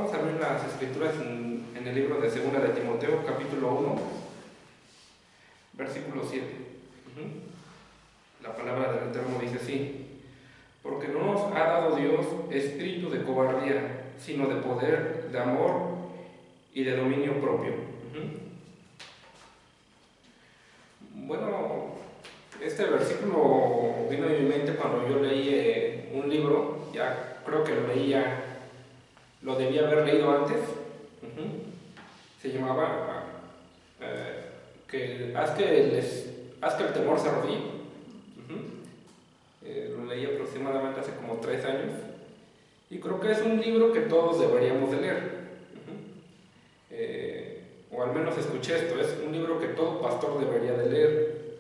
Vamos a abrir las escrituras en el libro de Segunda de Timoteo, capítulo 1, versículo 7. La palabra del Eterno dice así: porque no nos ha dado Dios espíritu de cobardía, sino de poder, de amor y de dominio propio. Bueno, este versículo vino a mi mente cuando yo leí un libro. Ya creo que lo debía haber leído antes. Se llamaba haz que el temor se arrodille. Lo leí aproximadamente hace como 3 años y creo que es un libro que todos deberíamos de leer. O al menos escuché esto, es un libro que todo pastor debería de leer.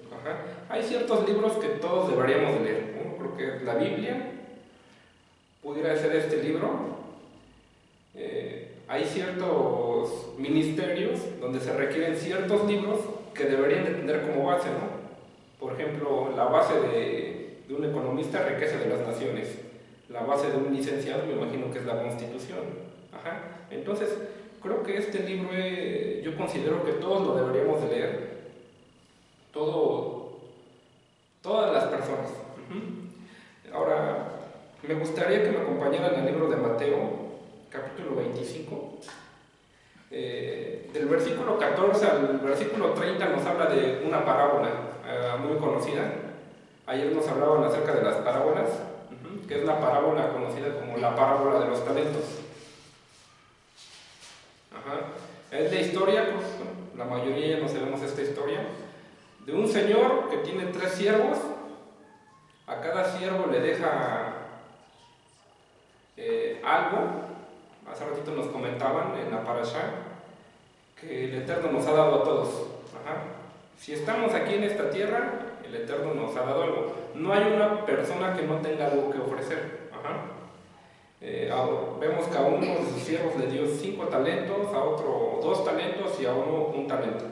Hay ciertos libros que todos deberíamos de leer. Creo que la Biblia pudiera ser este libro. Hay ciertos ministerios donde se requieren ciertos libros que deberían de tener como base, ¿no? Por ejemplo, la base de un economista, riqueza de las naciones. La base de un licenciado, me imagino que es la Constitución. Entonces, creo que este libro yo considero que todos lo deberíamos de leer. Todas las personas. Ahora, me gustaría que me acompañaran al libro de Mateo, capítulo 25. Del versículo 14 al versículo 30 nos habla de una parábola muy conocida. Ayer nos hablaban acerca de las parábolas, que es la parábola conocida como la parábola de los talentos. Es la historia, pues, la mayoría ya no sabemos esta historia, de un señor que tiene 3 siervos. A cada siervo le deja algo. Hace ratito nos comentaban en la parashá que el Eterno nos ha dado a todos. Si estamos aquí en esta tierra, el Eterno nos ha dado algo. No hay una persona que no tenga algo que ofrecer. Vemos que a uno de sus siervos le dio 5 talentos, a otro 2 talentos y a uno 1 talento.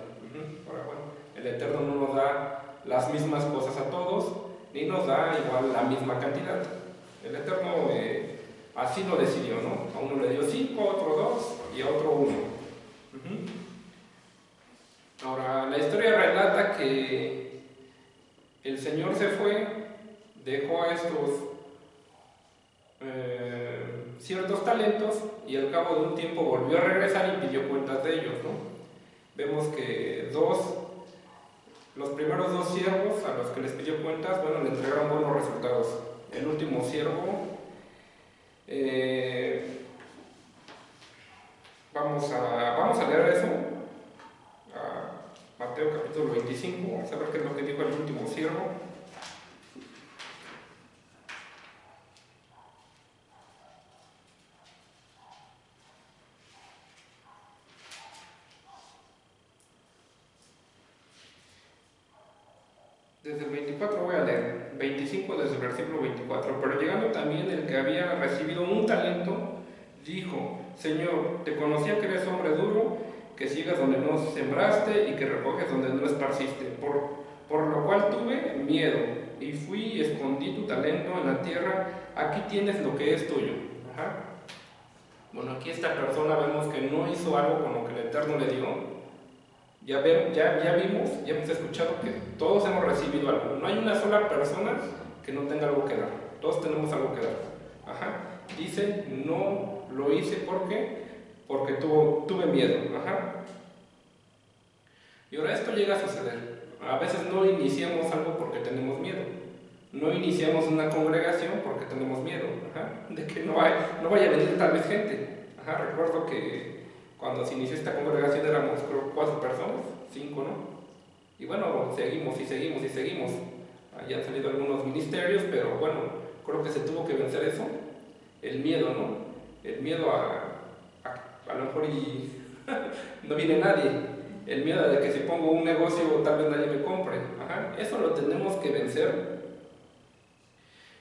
Ahora, bueno, el Eterno no nos da las mismas cosas a todos, ni nos da igual la misma cantidad. El Eterno así lo decidió, ¿no? A uno le dio 5, a otro 2 y a otro 1. Ahora, la historia relata que el Señor se fue, dejó a estos ciertos talentos y al cabo de un tiempo volvió a regresar y pidió cuentas de ellos, ¿no? Vemos que los primeros 2 siervos a los que les pidió cuentas, bueno, le entregaron buenos resultados. El último siervo, vamos a leer eso, Mateo capítulo 25, vamos a ver qué es lo que dijo el último siervo. Desde el 24 voy a leer, 25 desde el versículo 24. Pero llegando también el que había recibido 1 talento, dijo: Señor, te conocía que eres hombre duro, que siegas donde no sembraste y que recoges donde no esparciste. Por lo cual tuve miedo y fui y escondí tu talento en la tierra. Aquí tienes lo que es tuyo. Bueno, aquí esta persona vemos que no hizo algo con lo que el Eterno le dio. Ya hemos escuchado que todos hemos recibido algo. No hay una sola persona que no tenga algo que dar. Todos tenemos algo que dar. Dice, no lo hice porque tuve miedo. Y ahora esto llega a suceder. A veces no iniciamos algo porque tenemos miedo. No iniciamos una congregación porque tenemos miedo. De que no vaya a venir tal vez gente. Recuerdo que cuando se inició esta congregación éramos, creo, 4 personas, 5, ¿no? Y bueno, seguimos. Ya han salido algunos ministerios, pero bueno, creo que se tuvo que vencer eso. El miedo, ¿no? El miedo a lo mejor y no viene nadie. El miedo de que si pongo un negocio tal vez nadie me compre. Eso lo tenemos que vencer.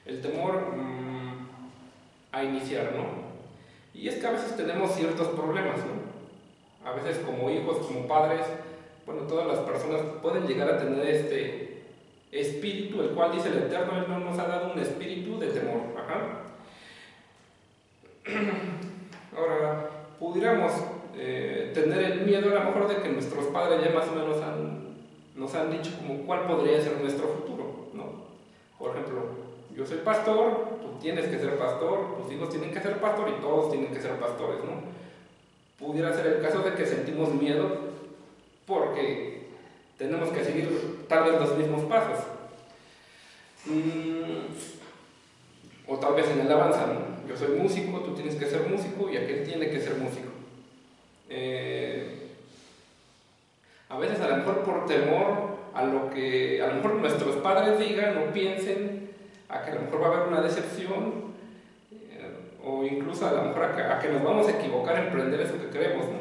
El temor a iniciar, ¿no? Y es que a veces tenemos ciertos problemas, ¿no? A veces como hijos, como padres, bueno, todas las personas pueden llegar a tener este espíritu, el cual dice el Eterno, Él no nos ha dado un espíritu de temor. Ahora, pudiéramos tener el miedo a lo mejor de que nuestros padres ya más o menos nos han dicho como cuál podría ser nuestro futuro, ¿no? Por ejemplo, yo soy pastor, tú tienes que ser pastor, tus hijos tienen que ser pastor y todos tienen que ser pastores, ¿no? Pudiera ser el caso de que sentimos miedo porque tenemos que seguir tal vez los mismos pasos. O tal vez en el alabanza, ¿no? Yo soy músico, tú tienes que ser músico y aquel tiene que ser músico. A veces a lo mejor por temor a lo que a lo mejor nuestros padres digan o piensen, a que a lo mejor va a haber una decepción, o incluso a lo mejor a que nos vamos a equivocar en emprender eso que queremos, ¿no?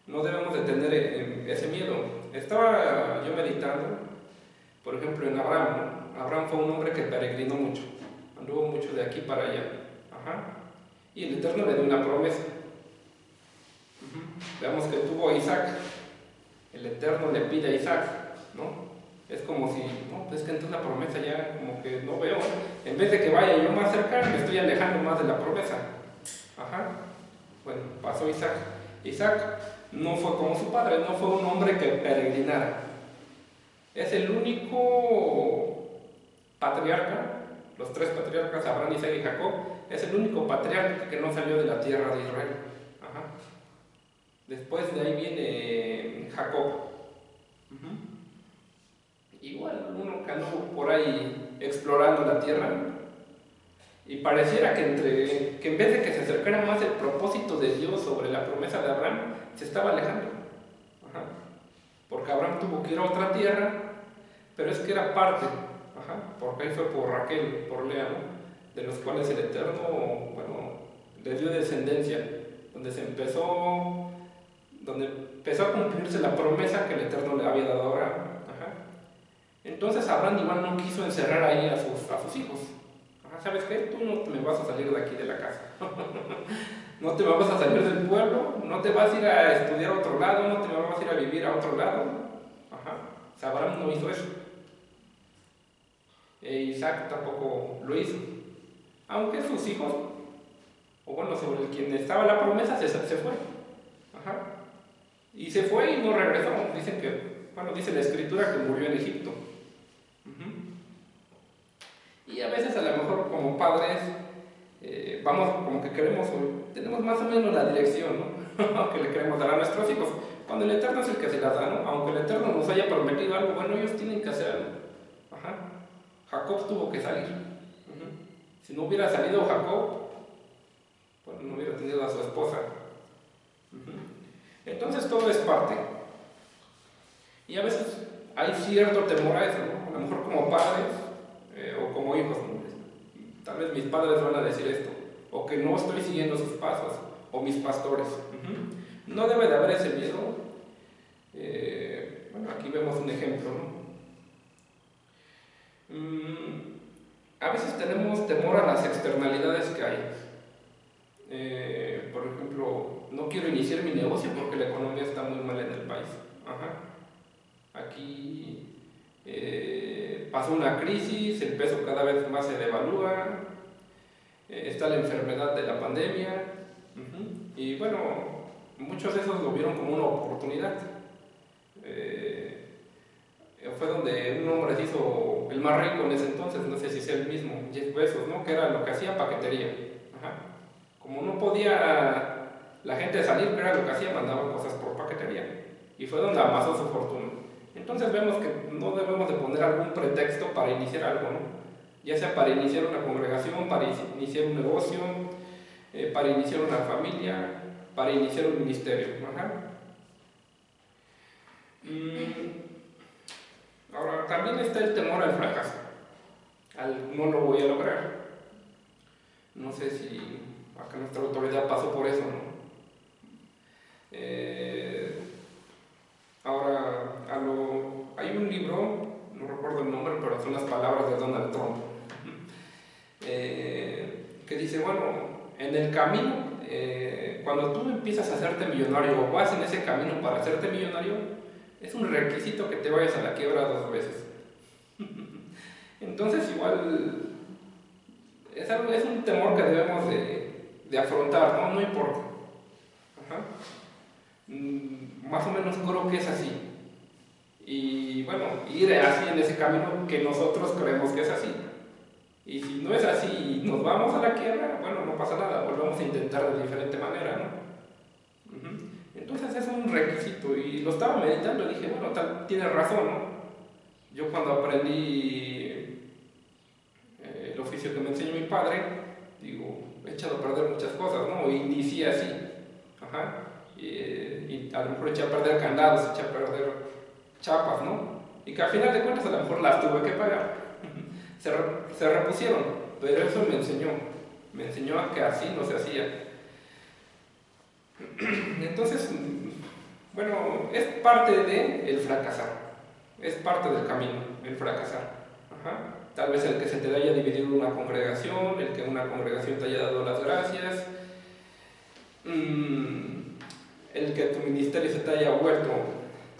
No debemos de tener ese miedo. Estaba yo meditando, por ejemplo, en Abraham, ¿no? Abraham fue un hombre que peregrinó mucho, anduvo mucho de aquí para allá. Ajá. Y el Eterno le dio una promesa. Veamos que tuvo a Isaac. El Eterno le pide a Isaac, ¿no? Es como si, no, pues es que entonces la promesa ya como que no veo. En vez de que vaya yo más cerca, me estoy alejando más de la promesa. Ajá. Bueno, pasó Isaac. Isaac no fue como su padre, no fue un hombre que peregrinara. Es el único patriarca, los tres patriarcas, Abraham, Isaac y Jacob, es el único patriarca que no salió de la tierra de Israel. Ajá. Después de ahí viene Jacob. Igual uno que anduvo por ahí explorando la tierra y pareciera que en vez de que se acercara más el propósito de Dios sobre la promesa de Abraham, se estaba alejando. Ajá. Porque Abraham tuvo que ir a otra tierra, pero es que era parte, ajá, porque ahí fue por Raquel, por Lea, ¿no? De los cuales el Eterno, bueno, les dio descendencia, donde empezó a cumplirse la promesa que el Eterno le había dado a Abraham. Ajá. Entonces Abraham igual no quiso encerrar ahí a sus hijos. Ajá, ¿sabes qué? Tú no me vas a salir de aquí de la casa. No te vas a salir del pueblo, no te vas a ir a estudiar a otro lado, no te vas a ir a vivir a otro lado. Ajá. O sea, Abraham no hizo eso. Isaac tampoco lo hizo. Aunque sus hijos, o bueno, sobre quien estaba la promesa, se fue. Ajá. Y se fue y no regresó. Dicen que, bueno, dice la escritura que murió en Egipto. Y a veces a lo mejor como padres vamos como que tenemos más o menos la dirección, ¿no? que le queremos dar a nuestros hijos. Cuando el Eterno es el que se las da, ¿no? Aunque el Eterno nos haya prometido algo, bueno, ellos tienen que hacer algo. Ajá. Jacob tuvo que salir. Si no hubiera salido Jacob, bueno, no hubiera tenido a su esposa. Entonces todo es parte. Y a veces hay cierto temor a eso, ¿no? A lo mejor como padres o como hijos, ¿no? Tal vez mis padres van a decir esto, o que no estoy siguiendo sus pasos, o mis pastores. No debe de haber ese miedo. Bueno, aquí vemos un ejemplo, ¿no? A veces tenemos temor a las externalidades que hay. Por ejemplo, no quiero iniciar mi negocio porque la economía está muy mal en el país. Ajá. Aquí pasó una crisis, el peso cada vez más se devalúa, está la enfermedad de la pandemia, y bueno, muchos de esos lo vieron como una oportunidad. Fue donde un hombre se hizo el más rico en ese entonces, no sé si es el mismo, Jeff Bezos, ¿no? Que era lo que hacía paquetería. Ajá. Como no podía la gente salir, que era lo que hacía, mandaba cosas por paquetería. Y fue donde amasó su fortuna. Entonces vemos que no debemos de poner algún pretexto para iniciar algo, ¿no? Ya sea para iniciar una congregación, para iniciar un negocio, para iniciar una familia, para iniciar un ministerio. Ajá. Ahora, también está el temor al fracaso, no lo voy a lograr. No sé si acá nuestra autoridad pasó por eso, ¿no? Ahora, hay un libro, no recuerdo el nombre, pero son las palabras de Donald Trump, que dice, bueno, en el camino, cuando tú empiezas a hacerte millonario o vas en ese camino para hacerte millonario, es un requisito que te vayas a la quiebra 2 veces. Entonces igual es un temor que debemos de afrontar, ¿no? No importa. Ajá. Más o menos creo que es así. Y bueno, ir así en ese camino que nosotros creemos que es así. Y si no es así y nos vamos a la quiebra, bueno, no pasa nada, volvemos a intentar de diferente manera, ¿no? Entonces es un requisito y lo estaba meditando y dije, bueno, tienes razón, ¿no? Yo cuando aprendí el oficio que me enseñó mi padre, digo, he echado a perder muchas cosas, ¿no? Inicié así, ajá, y a lo mejor eché a perder candados, eché a perder chapas, ¿no? Y que al final de cuentas a lo mejor las tuve que pagar. Se repusieron, pero eso me enseñó a que así no se hacía. Entonces, bueno, es parte de el fracasar, es parte del camino, el fracasar. Ajá. Tal vez el que se te haya dividido una congregación, el que una congregación te haya dado las gracias, el que tu ministerio se te haya vuelto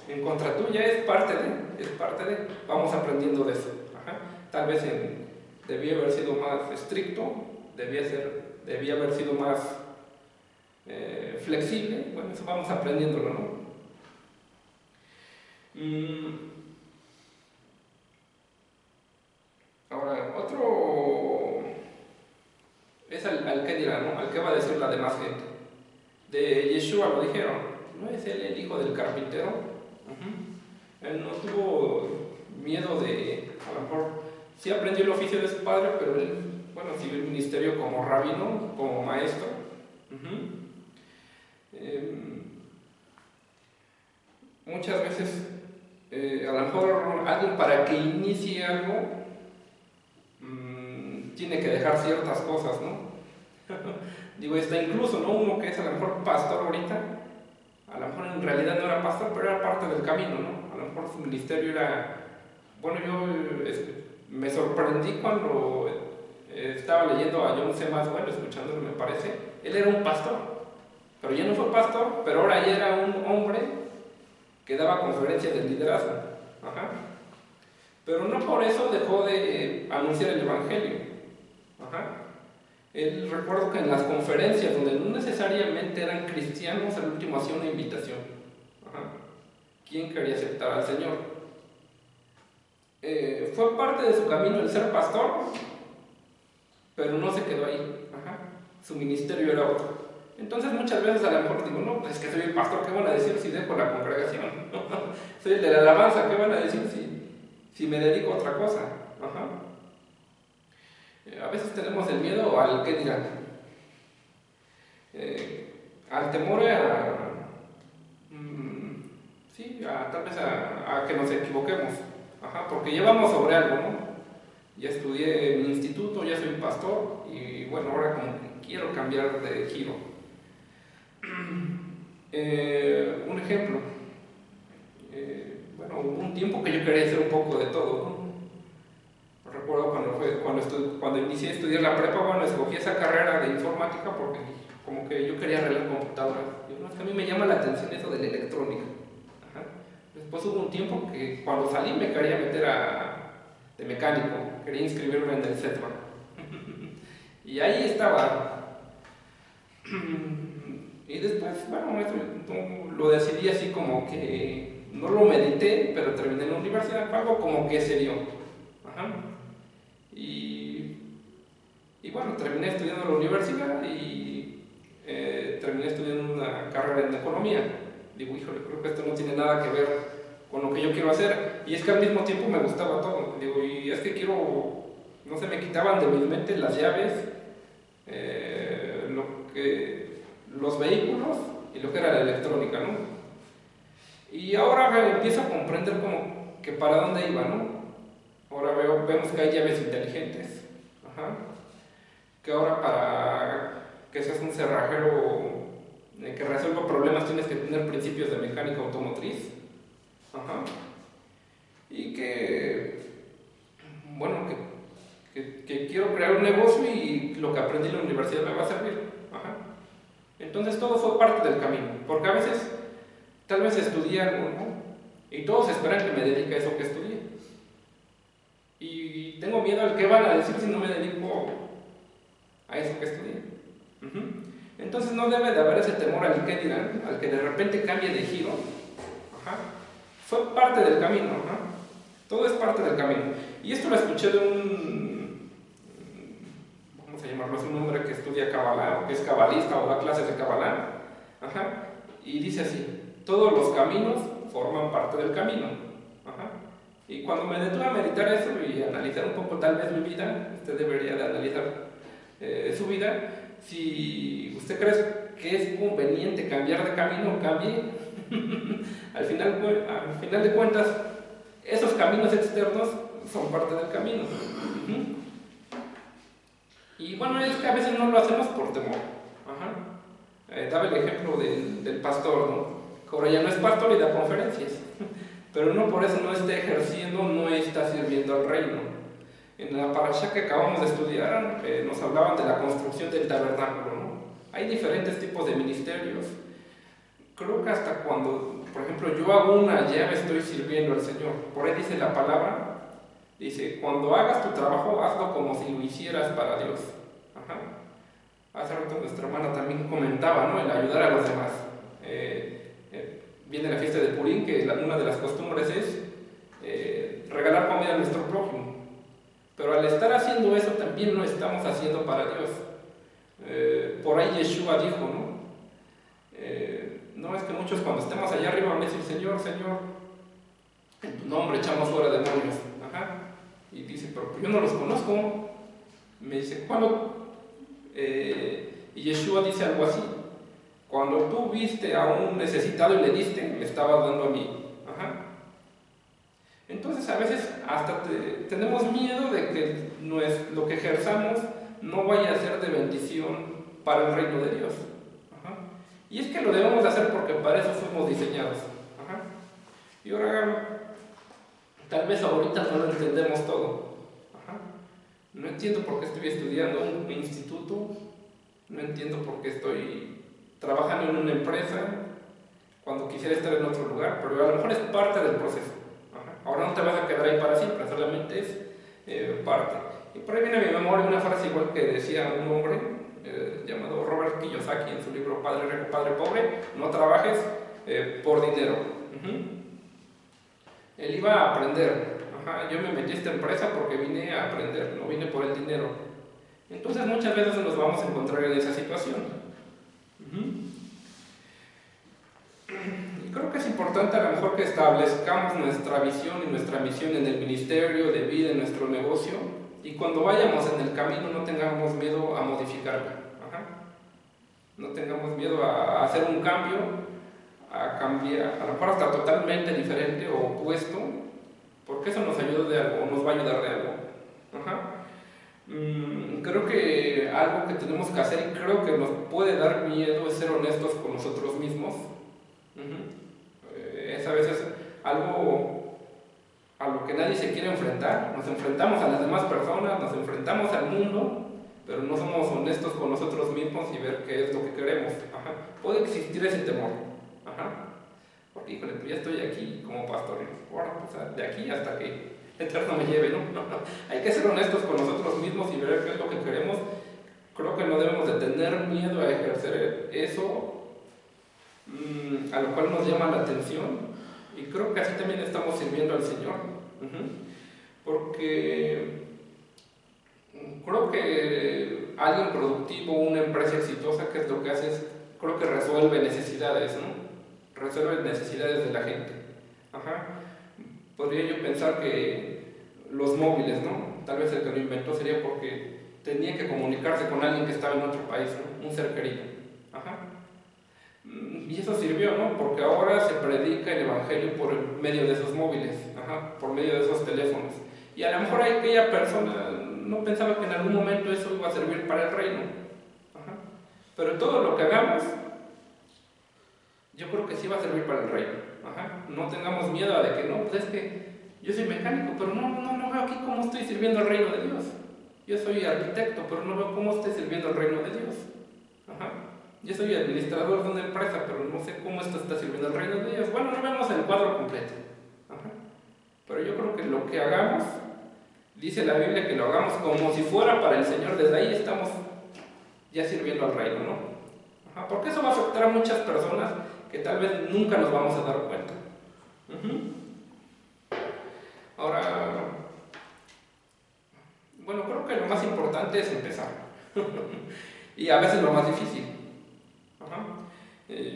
en contra tuya, es parte de, vamos aprendiendo de eso. Ajá. Tal vez debía haber sido más estricto, debía haber sido más flexible, bueno, eso vamos aprendiéndolo, ¿no? Ahora, otro es al que dirá, ¿no? Al que va a decir la demás gente. De Yeshua lo dijeron, ¿no es él el hijo del carpintero? Él no tuvo miedo a lo mejor, sí aprendió el oficio de su padre, pero él, bueno, siguió el ministerio como rabino, como maestro. Muchas veces, a lo mejor alguien para que inicie algo, tiene que dejar ciertas cosas, ¿no? Digo, está incluso, ¿no? Uno que es a lo mejor pastor ahorita, a lo mejor en realidad no era pastor, pero era parte del camino, ¿no? A lo mejor su ministerio era... Bueno, yo me sorprendí cuando estaba leyendo a John C. Maxwell, escuchándolo me parece, él era un pastor, pero ya no fue pastor, pero ahora ya era un hombre que daba conferencias de liderazgo. Ajá. Pero no por eso dejó de anunciar el evangelio. Ajá. Él, recuerdo que en las conferencias donde no necesariamente eran cristianos, al último hacía una invitación. Ajá. ¿Quién quería aceptar al Señor? Fue parte de su camino el ser pastor, pero no se quedó ahí. Ajá. Su ministerio era otro. Entonces muchas veces a lo mejor digo, no, pues es que soy el pastor, ¿qué van a decir si dejo la congregación? Soy el de la alabanza, ¿qué van a decir si me dedico a otra cosa? Ajá. A veces tenemos el miedo al qué dirán, al temor tal vez a que nos equivoquemos. Ajá, porque ya vamos sobre algo, ¿no? Ya estudié en mi instituto, ya soy pastor y bueno, ahora como que quiero cambiar de giro. Un ejemplo, bueno, hubo un tiempo que yo quería hacer un poco de todo, ¿no? Recuerdo cuando inicié a estudiar la prepa, bueno, escogí esa carrera de informática porque como que yo quería arreglar computadoras. Yo, no, es que a mí me llama la atención eso de la electrónica. Ajá. Después hubo un tiempo que cuando salí me quería meter de mecánico, quería inscribirme en el CETRA. Y ahí estaba. Y después, bueno, eso lo decidí así como que no lo medité, pero terminé en la universidad, algo como que se dio. Ajá. Y bueno, terminé estudiando en la universidad y terminé estudiando una carrera en economía. Digo, híjole, creo que esto no tiene nada que ver con lo que yo quiero hacer. Y es que al mismo tiempo me gustaba todo. Digo, y es que no se me quitaban de mi mente las llaves, los vehículos y lo que era la electrónica, ¿no? Y ahora empiezo a comprender como que para dónde iba, ¿no? Ahora vemos que hay llaves inteligentes. Ajá. Que ahora para que seas un cerrajero que resuelva problemas tienes que tener principios de mecánica automotriz. Ajá. Y que, bueno, que quiero crear un negocio y lo que aprendí en la universidad me va a servir. Ajá. Entonces todo fue parte del camino, porque a veces tal vez estudié algo, ¿no? Y todos esperan que me dedique a eso que estudié. Y tengo miedo al que van a decir si no me dedico a eso que estudié. Entonces no debe de haber ese temor al que dirán, al que de repente cambie de giro. Ajá. Fue parte del camino. Ajá. Todo es parte del camino. Y esto lo escuché de un, vamos a llamarlo, es un hombre que estudia Kabbalah, o que es cabalista, o da clases de Kabbalah. Ajá. Y dice así: todos los caminos forman parte del camino. Ajá. Y cuando me detuve a meditar eso y analizar un poco tal vez mi vida, usted debería de analizar su vida. Si usted cree que es conveniente cambiar de camino, cambie. al final de cuentas, esos caminos externos son parte del camino. Y bueno, es que a veces no lo hacemos por temor. Ajá. Daba el ejemplo del pastor, ¿no? Que ahora ya no es pastor y da conferencias. Pero no por eso no está ejerciendo, no está sirviendo al reino. En la parashá que acabamos de estudiar nos hablaban de la construcción del tabernáculo, ¿no? Hay diferentes tipos de ministerios. Creo que hasta cuando, por ejemplo, yo hago una llave, estoy sirviendo al Señor. Por ahí dice la palabra, dice: cuando hagas tu trabajo, hazlo como si lo hicieras para Dios. Ajá. Hace rato nuestra hermana también comentaba, ¿no?, el ayudar a los demás. Viene la fiesta de Purim, que una de las costumbres es regalar comida a nuestro prójimo. Pero al estar haciendo eso también lo estamos haciendo para Dios. Por ahí Yeshua dijo, ¿no? No es que muchos cuando estemos allá arriba van a decir: Señor, Señor, en tu nombre echamos fuera demonios. Ajá. Y dice: pero yo no los conozco. Me dice: ¿cuándo? Y Yeshua dice algo así: cuando tú viste a un necesitado y le diste, me estabas dando a mí. Ajá. Entonces a veces hasta tenemos miedo de que lo que ejerzamos no vaya a ser de bendición para el reino de Dios. Ajá. Y es que lo debemos de hacer porque para eso fuimos diseñados. Ajá. Y ahora, tal vez ahorita no lo entendemos todo. Ajá. No entiendo por qué estoy estudiando un instituto, no entiendo por qué estoy trabajando en una empresa cuando quisiera estar en otro lugar, pero a lo mejor es parte del proceso. Ahora no te vas a quedar ahí para siempre, solamente es parte. Y por ahí viene a mi memoria una frase igual que decía un hombre llamado Robert Kiyosaki en su libro Padre Rico, Padre Pobre: no trabajes por dinero. Él iba a aprender. Ajá. Yo me metí a esta empresa porque vine a aprender, no vine por el dinero. Entonces muchas veces nos vamos a encontrar en esa situación. Y creo que es importante a lo mejor que establezcamos nuestra visión y nuestra misión en el ministerio de vida, en nuestro negocio, y cuando vayamos en el camino no tengamos miedo a modificarla. Ajá. No tengamos miedo a hacer un cambio, a cambiar, a lo mejor hasta totalmente diferente o opuesto, porque eso nos ayuda de algo, nos va a ayudar de algo. Ajá. Creo que algo que tenemos que hacer, y creo que nos puede dar miedo, es ser honestos con nosotros mismos. Es a veces algo a lo que nadie se quiere enfrentar. Nos enfrentamos a las demás personas, nos enfrentamos al mundo, pero no somos honestos con nosotros mismos y ver qué es lo que queremos. Ajá. Puede existir ese temor. Ajá. Porque, híjole, pues ya estoy aquí como pastor, ahora, pues, de aquí hasta que el Eterno me lleve, ¿no? Hay que ser honestos con nosotros mismos y ver qué es lo que queremos. Creo que no debemos de tener miedo a ejercer eso a lo cual nos llama la atención, y creo que así también estamos sirviendo al Señor. Porque creo que alguien productivo, una empresa exitosa, ¿qué es lo que hace? Creo que resuelve necesidades, ¿no? Resuelve necesidades de la gente. Ajá. Podría yo pensar que los móviles, ¿no? Tal vez el que lo inventó sería porque tenía que comunicarse con alguien que estaba en otro país, ¿no? Un ser querido. Ajá. Y eso sirvió, ¿no? Porque ahora se predica el evangelio por medio de esos móviles, ajá, por medio de esos teléfonos. Y a lo mejor aquella persona no pensaba que en algún momento eso iba a servir para el reino. Ajá. Pero todo lo que hagamos, yo creo que sí va a servir para el reino. Ajá. No tengamos miedo a de que no, pues es que yo soy mecánico, pero no veo aquí cómo estoy sirviendo al reino de Dios. Yo soy arquitecto, pero no veo cómo estoy sirviendo al reino de Dios. Ajá. Yo soy administrador de una empresa, pero no sé cómo esto está sirviendo al reino de Dios. Bueno, no vemos el cuadro completo. Ajá. Pero yo creo que lo que hagamos, dice la Biblia que lo hagamos como si fuera para el Señor. Desde ahí estamos ya sirviendo al reino, ¿no? Ajá, porque eso va a afectar a muchas personas que tal vez nunca nos vamos a dar cuenta. Ahora, bueno, creo que lo más importante es empezar. Y a veces lo más difícil. Ajá.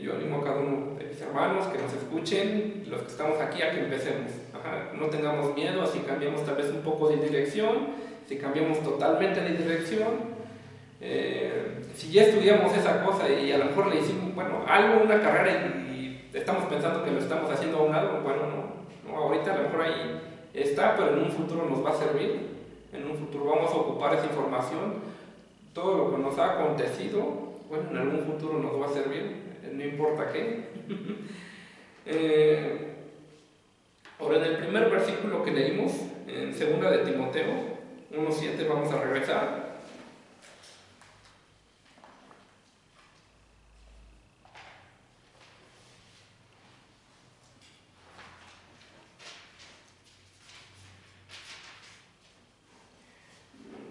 Yo animo a cada uno de mis hermanos que nos escuchen, los que estamos aquí, a que empecemos. Ajá. No tengamos miedo, si cambiamos tal vez un poco de dirección, si cambiamos totalmente de dirección. Si ya estudiamos esa cosa y a lo mejor le hicimos, bueno, algo, una carrera y estamos pensando que lo estamos haciendo a un lado, bueno, no, ahorita a lo mejor ahí está, pero en un futuro nos va a servir, en un futuro vamos a ocupar esa información, todo lo que nos ha acontecido, bueno, en algún futuro nos va a servir, no importa qué. Ahora, en el primer versículo que leímos, en 2 de Timoteo 1:7, vamos a regresar.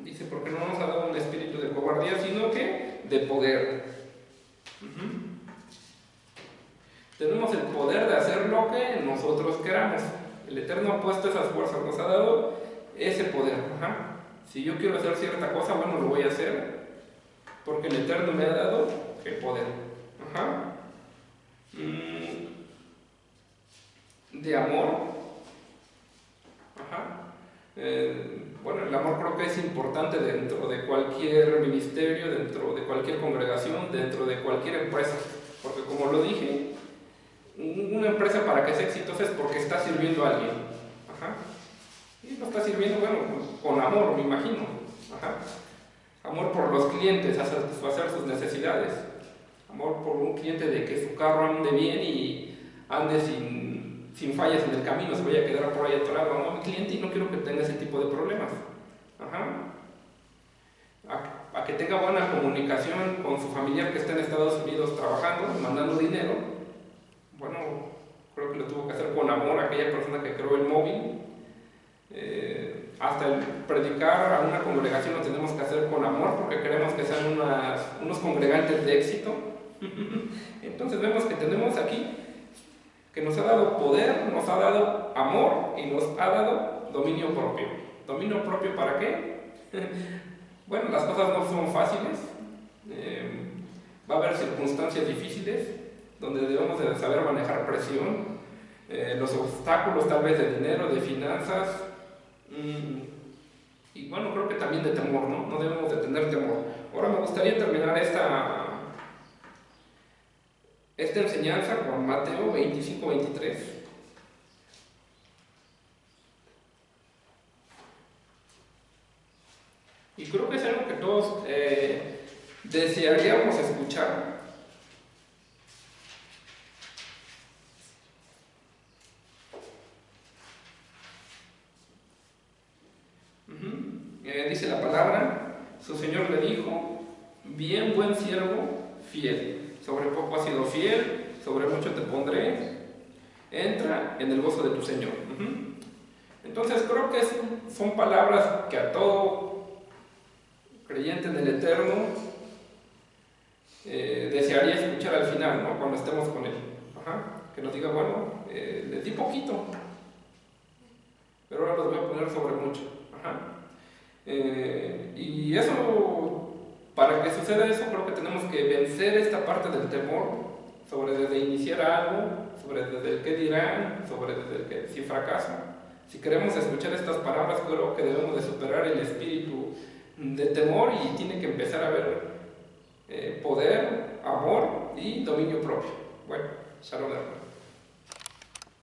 Dice, porque no nos ha dado un espíritu de cobardía, sino que de poder. Tenemos el poder de hacer lo que nosotros queramos. El Eterno ha puesto esas fuerzas, nos ha dado ese poder. Si yo quiero hacer cierta cosa, bueno, lo voy a hacer, porque el Eterno me ha dado el poder. De amor. Bueno, el amor creo que es importante dentro de cualquier ministerio, dentro de cualquier congregación, dentro de cualquier empresa, porque como lo dije, una empresa para que sea exitosa es porque está sirviendo a alguien. Y lo está sirviendo, bueno, con amor, me imagino. Amor por los clientes, a satisfacer sus necesidades. Amor por un cliente de que su carro ande bien y ande sin fallas en el camino, se vaya a quedar por ahí atorado. Amo a mi cliente y no quiero que tenga ese tipo de problemas. A que tenga buena comunicación con su familiar que está en Estados Unidos trabajando, mandando dinero. Bueno, creo que lo tuvo que hacer con amor a aquella persona que creó el móvil. Hasta el predicar a una congregación lo tenemos que hacer con amor porque queremos que sean unos congregantes de éxito. Entonces vemos que tenemos aquí que nos ha dado poder, nos ha dado amor y nos ha dado dominio propio. ¿Dominio propio para qué? Bueno, las cosas no son fáciles, va a haber circunstancias difíciles donde debemos de saber manejar presión, los obstáculos tal vez de dinero, de finanzas, y bueno, creo que también de temor, ¿no? No debemos de tener temor. Ahora me gustaría terminar esta enseñanza con Mateo 25-23. Y creo que es algo que todos desearíamos escuchar. Dice la palabra, su Señor le dijo, bien buen siervo, fiel. Sobre poco has sido fiel, sobre mucho te pondré, entra en el gozo de tu Señor. Entonces creo que son palabras que a todo creyente en el Eterno desearía escuchar al final, ¿no? Cuando estemos con Él. Que nos diga, bueno, les di poquito, pero ahora los voy a poner sobre mucho. Y eso, para que suceda eso, creo que tenemos que vencer esta parte del temor, sobre desde iniciar algo, sobre desde el qué dirán, sobre desde el que si fracasa. Si queremos escuchar estas palabras, creo que debemos de superar el espíritu de temor y tiene que empezar a haber poder, amor y dominio propio. Bueno, shalom.